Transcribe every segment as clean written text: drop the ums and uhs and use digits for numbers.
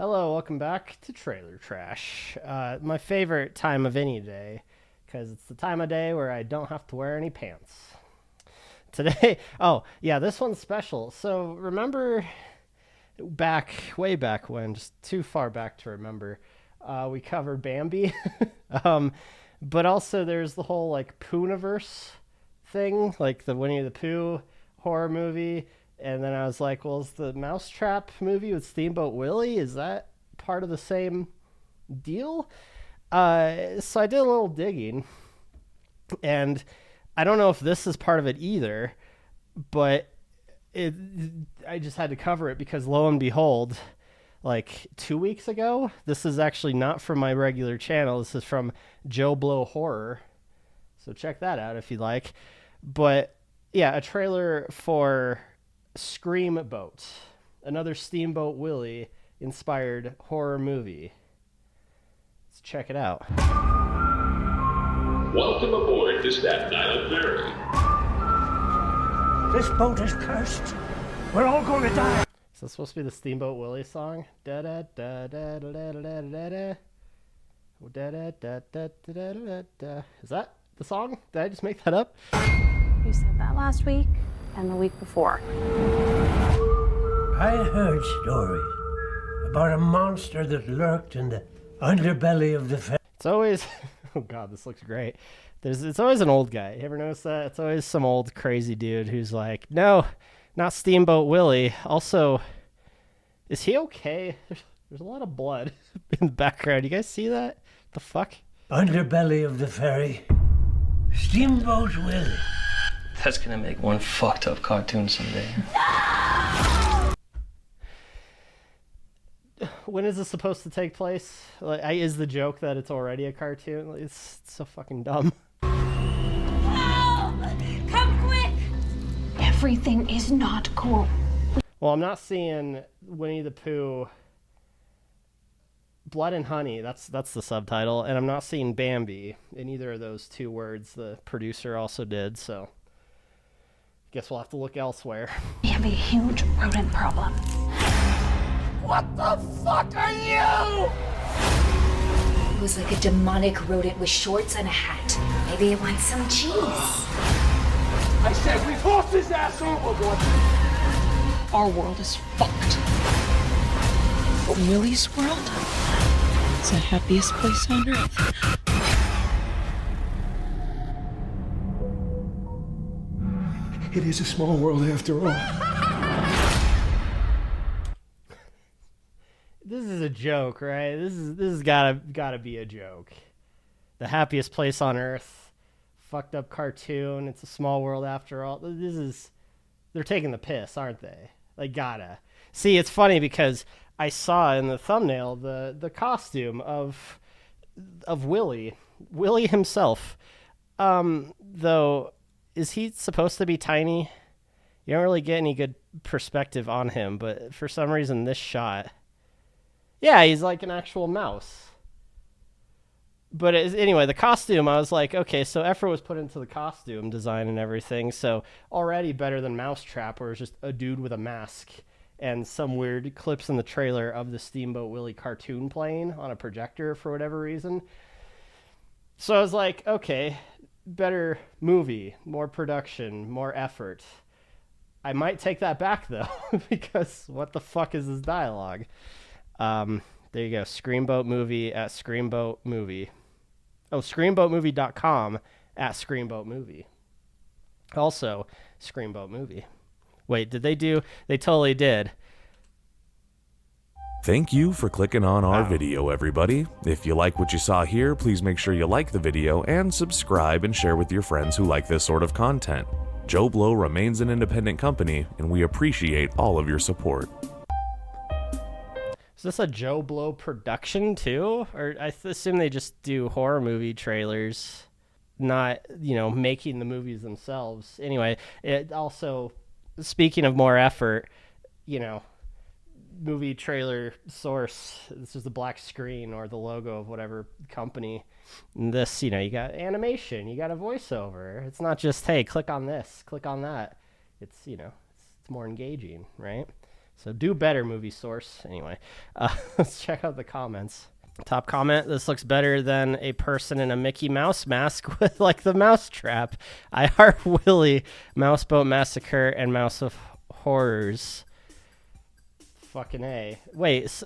Hello, welcome back to Trailer Trash. My favorite time of any day, because it's the time of day where I don't have to wear any pants. Today, oh, yeah, this one's special. So remember way back when, just too far back to remember, we covered Bambi. But also there's the whole, like, Pooniverse thing, like the Winnie the Pooh horror movie. And then I was like, well, is the Mousetrap movie with Steamboat Willie, is that part of the same deal? So I did a little digging, and I don't know if this is part of it either, but I just had to cover it because lo and behold, like 2 weeks ago, this is actually not from my regular channel. This is from Joe Blow Horror. So check that out if you like. But yeah, a trailer for Screamboat, another Steamboat Willie inspired horror movie. Let's check it out. Welcome aboard the Staten Island Ferry. This boat is cursed. We're all going to die. Is this supposed to be the Steamboat Willie song? Da da da da da da da da da. Da da da da da da da. Is that the song? Did I just make that up? You said that last week and the week before. I heard stories about a monster that lurked in the underbelly of the ferry. It's always, oh god, this looks great. It's always an old guy. You ever notice that? It's always some old crazy dude who's like, no, not Steamboat Willie. Also, is he okay? There's a lot of blood in the background. You guys see that? The fuck? Underbelly of the ferry. Steamboat Willie. That's gonna make one fucked up cartoon someday. When is this supposed to take place? Like, is the joke that it's already a cartoon? It's so fucking dumb. Come quick! Everything is not cool. Well, I'm not seeing Winnie the Pooh Blood and Honey. That's the subtitle. And I'm not seeing Bambi in either of those two words. The producer also did, so guess we'll have to look elsewhere. We have a huge rodent problem. What the fuck are you? It was like a demonic rodent with shorts and a hat. Maybe it wants some cheese. I said we tossed his ass overboard. Our world is fucked. But Willie's world? It's the happiest place on earth. It is a small world after all. This is a joke, right? This is gotta be a joke. The happiest place on earth, fucked up cartoon. It's a small world after all. They're taking the piss, aren't they? Like, gotta. See, it's funny because I saw in the thumbnail the costume of Willie himself. Though, is he supposed to be tiny? You don't really get any good perspective on him, but for some reason this shot, yeah, he's like an actual mouse. But anyway, the costume, I was like, okay, so effort was put into the costume design and everything, so already better than Mousetrap, where it's just a dude with a mask and some weird clips in the trailer of the Steamboat Willie cartoon playing on a projector for whatever reason. So I was like, okay, better movie, more production, more effort. I might take that back, though, because what the fuck is this dialogue? There you go. Screamboat movie at Screamboat movie. Oh, screamboatmovie.com at Screamboat movie. Also, Screamboat movie. Wait, did they do? They totally did. Thank you for clicking on our video, everybody. If you like what you saw here, please make sure you like the video and subscribe and share with your friends who like this sort of content. Joe Blow remains an independent company, and we appreciate all of your support. Is this a Joe Blow production too? Or I assume they just do horror movie trailers, not, making the movies themselves. Anyway, it also, speaking of more effort, movie trailer source, this is the black screen or the logo of whatever company. And this, you got animation, you got a voiceover. It's not just, hey, click on this, click on that. It's, it's more engaging, right? So do better, movie source. Anyway, let's check out the comments. Top comment: this looks better than a person in a Mickey Mouse mask with like the mouse trap. I Heart Willie, Mouseboat Massacre, and Mouse of Horrors. Fucking A. Wait.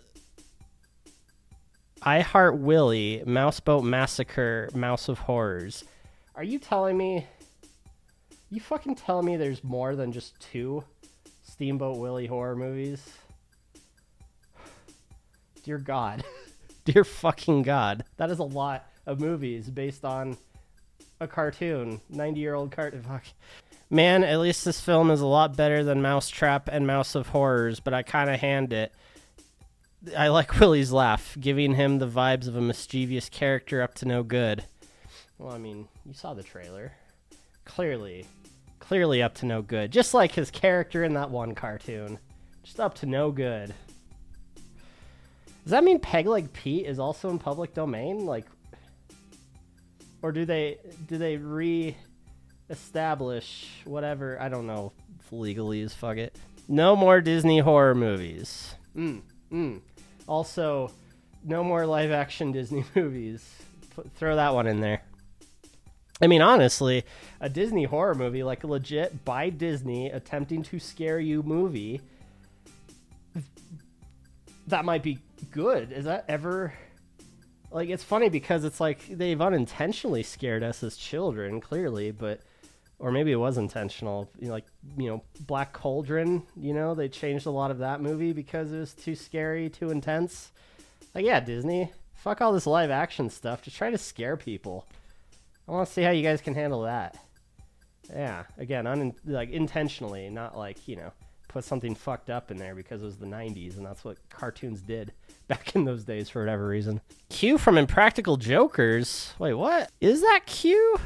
I Heart Willie, Mouseboat Massacre, Mouse of Horrors. Are you telling me? You fucking telling me there's more than just 2 Steamboat Willie horror movies? Dear God. Dear fucking God. That is a lot of movies based on a cartoon. 90-year-old cartoon. Fuck. Man, at least this film is a lot better than Mousetrap and Mouse of Horrors, but I kind of hand it. I like Willie's laugh, giving him the vibes of a mischievous character up to no good. Well, I mean, you saw the trailer. Clearly up to no good. Just like his character in that one cartoon. Just up to no good. Does that mean Peg Leg Pete is also in public domain? Like, or do they re-establish whatever? I don't know. Legalese, fuck it. No more Disney horror movies. Also, no more live-action Disney movies. Throw that one in there. I mean, honestly, a Disney horror movie, like a legit by Disney attempting to scare you movie, that might be good. Is that ever... Like, it's funny because it's like they've unintentionally scared us as children, clearly, but... Or maybe it was intentional. Black Cauldron, they changed a lot of that movie because it was too scary, too intense. Like, yeah, Disney, fuck all this live action stuff. Just try to scare people. I want to see how you guys can handle that. Yeah, again, intentionally, not like, put something fucked up in there because it was the 90s and that's what cartoons did back in those days for whatever reason. Q from Impractical Jokers. Wait, what? Is that Q?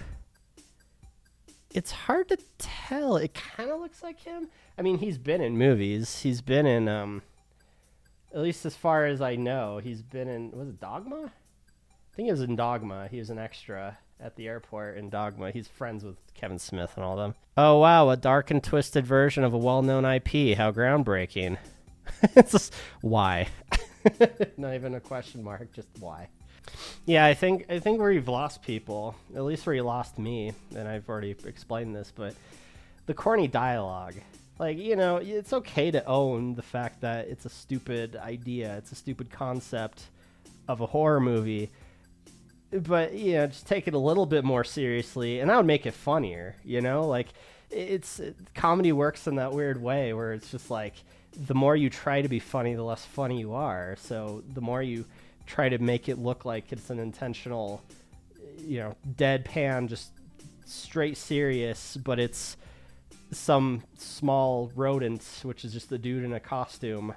It's hard to tell. It kind of looks like him. I mean, he's been in movies. He's been in, at least as far as I know, he's been in, was it Dogma? I think it was in Dogma. He was an extra at the airport in Dogma. He's friends with Kevin Smith and all them. Oh, wow. A dark and twisted version of a well-known IP. How groundbreaking. It's just, why? Not even a question mark. Just why? Yeah, I think where you've lost people, at least where you lost me, and I've already explained this, but the corny dialogue. Like, it's okay to own the fact that it's a stupid idea, it's a stupid concept of a horror movie, but, just take it a little bit more seriously, and that would make it funnier, Like, comedy works in that weird way where it's just like, the more you try to be funny, the less funny you are, so the more you try to make it look like it's an intentional, deadpan, just straight serious, but it's some small rodent, which is just the dude in a costume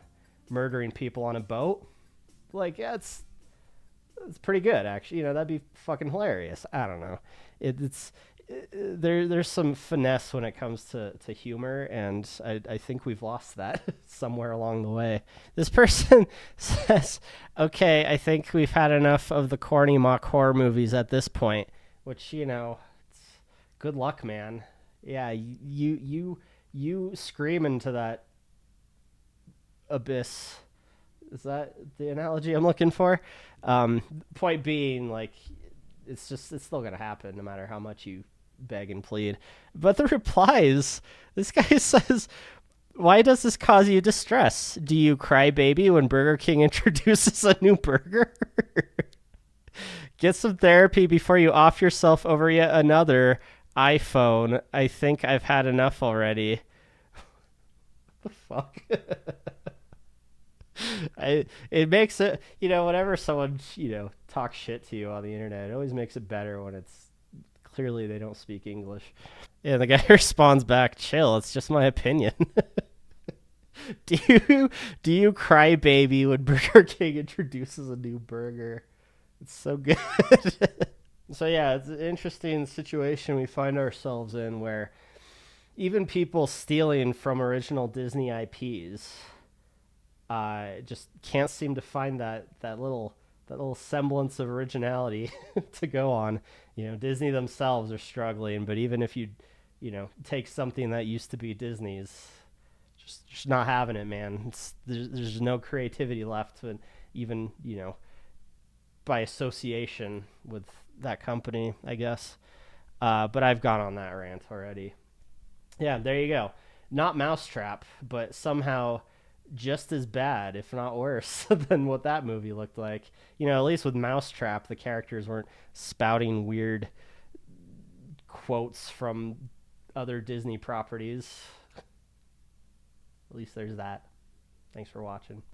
murdering people on a boat. Like, yeah, it's pretty good, actually. That'd be fucking hilarious. I don't know. There's some finesse when it comes to humor, and I think we've lost that somewhere along the way. This person says, okay, I think we've had enough of the corny mock horror movies at this point, which, it's good luck, man. Yeah, you scream into that abyss. Is that the analogy I'm looking for? Point being, like, it's still going to happen no matter how much you beg and plead. But the replies, this guy says, why does this cause you distress? Do you cry baby when Burger King introduces a new burger? Get some therapy before you off yourself over yet another iPhone. I think I've had enough already. What the fuck? It makes it, whenever someone, talks shit to you on the internet, it always makes it better when it's clearly they don't speak English. Yeah, the guy responds back, chill, it's just my opinion. Do you cry baby when Burger King introduces a new burger? It's so good. So yeah, it's an interesting situation we find ourselves in where even people stealing from original Disney IPs just can't seem to find that little semblance of originality to go on. Disney themselves are struggling, but even if you take something that used to be Disney's, Just not having it, man. There's no creativity left, and even by association with that company, I guess. But I've gone on that rant already. Yeah, there you go. Not Mousetrap, but somehow just as bad, if not worse, than what that movie looked like. At least with Mousetrap, the characters weren't spouting weird quotes from other Disney properties. At least there's that. Thanks for watching.